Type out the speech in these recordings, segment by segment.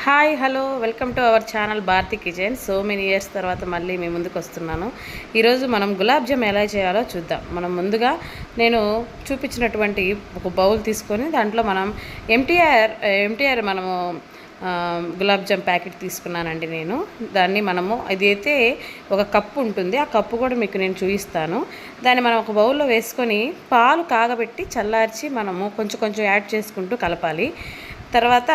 Hi hello welcome to our channel Bharathi kitchen. So many years తర్వాత మళ్ళీ మీ ముందుకు వస్తున్నాను. ఈరోజు మనం గులాబ్ జామ్ ఎలా చేయాలో చూద్దాం. మనం ముందుగా నేను చూపించినటువంటి ఒక బౌల్ తీసుకొని దాంట్లో మనం ఎంటీఆర్ మనము గులాబ్ జామ్ ప్యాకెట్ తీసుకున్నానండి నేను. దాన్ని మనము ఇది అయితే ఒక కప్పు ఉంటుంది, ఆ కప్పు కూడా మీకు నేను చూపిస్తాను. దాన్ని మనం ఒక బౌల్లో వేసుకొని పాలు కాగబెట్టి చల్లార్చి మనము కొంచెం కొంచెం యాడ్ చేసుకుంటూ కలపాలి. తర్వాత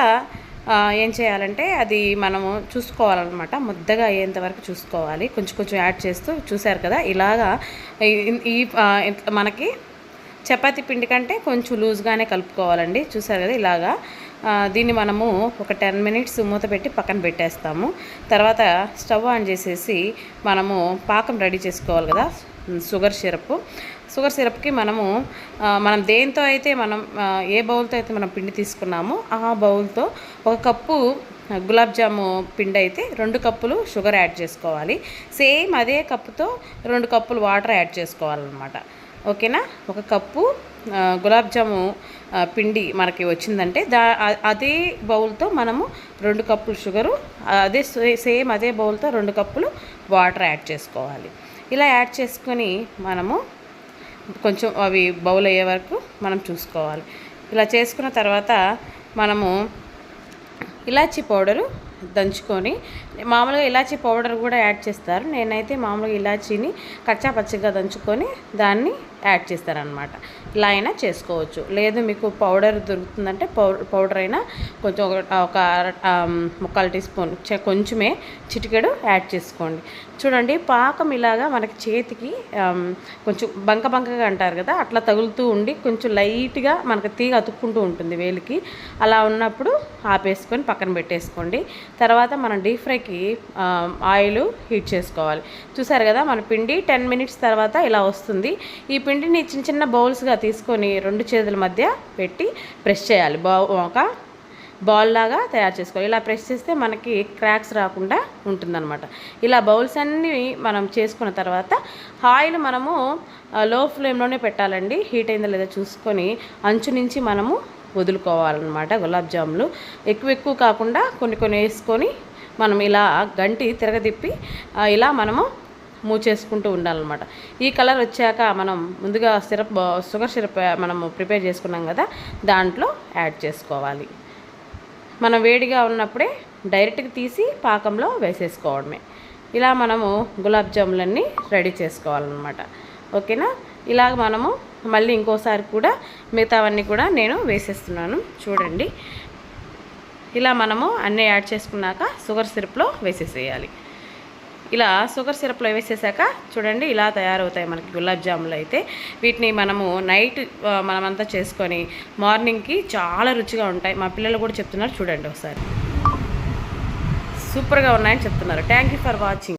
ఏం చేయాలంటే అది మనము చూసుకోవాలన్నమాట, ముద్దగా అయ్యేంత వరకు చూసుకోవాలి. కొంచెం కొంచెం యాడ్ చేస్తూ చూసారు కదా, ఇలాగా ఈ మనకి చపాతీ పిండి కంటే కొంచెం లూజ్గానే కలుపుకోవాలండి. చూసారు కదా ఇలాగా. దీన్ని మనము ఒక 10 మినిట్స్ మూత పెట్టి పక్కన పెట్టేస్తాము. తర్వాత స్టవ్ ఆన్ చేసేసి మనము పాకం రెడీ చేసుకోవాలి కదా. షుగర్ సిరప్కి మనం దేంతో అయితే ఏ బౌల్తో అయితే మనం పిండి తీసుకున్నామో ఆ బౌల్తో 1 కప్పు గులాబ్ జాము పిండి అయితే 2 కప్పులు షుగర్ యాడ్ చేసుకోవాలి. సేమ్ అదే కప్పుతో 2 కప్పులు వాటర్ యాడ్ చేసుకోవాలన్నమాట. ఓకేనా. 1 కప్పు గులాబ్ జాము పిండి మనకి వచ్చిందంటే అదే బౌల్తో మనము 2 కప్పులు షుగరు, సేమ్ అదే బౌల్తో 2 కప్పులు వాటర్ యాడ్ చేసుకోవాలి. ఇలా యాడ్ చేసుకొని మనము కొంచెం అవి బౌల్ అయ్యే వరకు మనం చూసుకోవాలి. ఇలా చేసుకున్న తర్వాత మనము ఇలాచీ పౌడరు దంచుకొని, మామూలుగా ఇలాచీ పౌడర్ కూడా యాడ్ చేస్తారు. నేనైతే మామూలుగా ఇలాచీని కచ్చా పచ్చిగా దంచుకొని దాన్ని యాడ్ చేస్తారనమాట. ఇలా అయినా చేసుకోవచ్చు. లేదు మీకు పౌడర్ దొరుకుతుందంటే పౌడర్ అయినా కొంచెం ఒక 1/4 టీ స్పూన్ కొంచెమే చిటికెడు యాడ్ చేసుకోండి. చూడండి పాకం ఇలాగా మనకి చేతికి కొంచెం బంకగా అంటారు కదా, అట్లా తగులుతూ ఉండి కొంచెం లైట్గా మనకి తీగ అతుక్కుంటూ ఉంటుంది వేలికి. అలా ఉన్నప్పుడు ఆపేసుకొని పక్కన పెట్టేసుకోండి. తర్వాత మనం డీప్ ఫ్రైకి ఆయిల్ హీట్ చేసుకోవాలి. చూసారు కదా మన పిండి 10 మినిట్స్ తర్వాత ఇలా వస్తుంది. ఈ పిండిని చిన్న చిన్న బౌల్స్గా తీసుకొని 2 చేతుల మధ్య పెట్టి ప్రెస్ చేయాలి. ఒక బాల్ లాగా తయారు చేసుకోవాలి. ఇలా ప్రెస్ చేస్తే మనకి క్రాక్స్ రాకుండా ఉంటుందన్నమాట. ఇలా బౌల్స్ అన్నీ మనం చేసుకున్న తర్వాత ఆయిల్ మనము లో ఫ్లేమ్లోనే పెట్టాలండి. హీట్ అయిందో లేదో చూసుకొని అంచు నుంచి మనము వదులుకోవాలన్నమాట. గులాబ్ జాములు ఎక్కువ కాకుండా కొన్ని వేసుకొని మనం ఇలా గంటి తిరగదిప్పి ఇలా మనము మూవ్ చేసుకుంటూ ఉండాలన్నమాట. ఈ కలర్ వచ్చాక మనం ముందుగా షుగర్ సిరప్ మనము ప్రిపేర్ చేసుకున్నాం కదా, దాంట్లో యాడ్ చేసుకోవాలి. మనం వేడిగా ఉన్నప్పుడే డైరెక్ట్గా తీసి పాకంలో వేసేసుకోవడమే. ఇలా మనము గులాబ్ జాములన్నీ రెడీ చేసుకోవాలన్నమాట. ఓకేనా. ఇలాగ మనము మళ్ళీ ఇంకోసారి కూడా మిగతావన్నీ కూడా నేను వేసేస్తున్నాను. చూడండి ఇలా మనము అన్నీ యాడ్ చేసుకున్నాక షుగర్ సిరప్లో వేసేసేయాలి. ఇలా షుగర్ సిరప్లో వేసేసాక చూడండి ఇలా తయారవుతాయి మనకి గులాబ్ జాములు అయితే. వీటిని మనము నైట్ మనమంతా చేసుకొని మార్నింగ్కి చాలా రుచిగా ఉంటాయి. మా పిల్లలు కూడా చెప్తున్నారు, చూడండి ఒకసారి సూపర్గా ఉన్నాయని చెప్తున్నారు. Thank you for watching.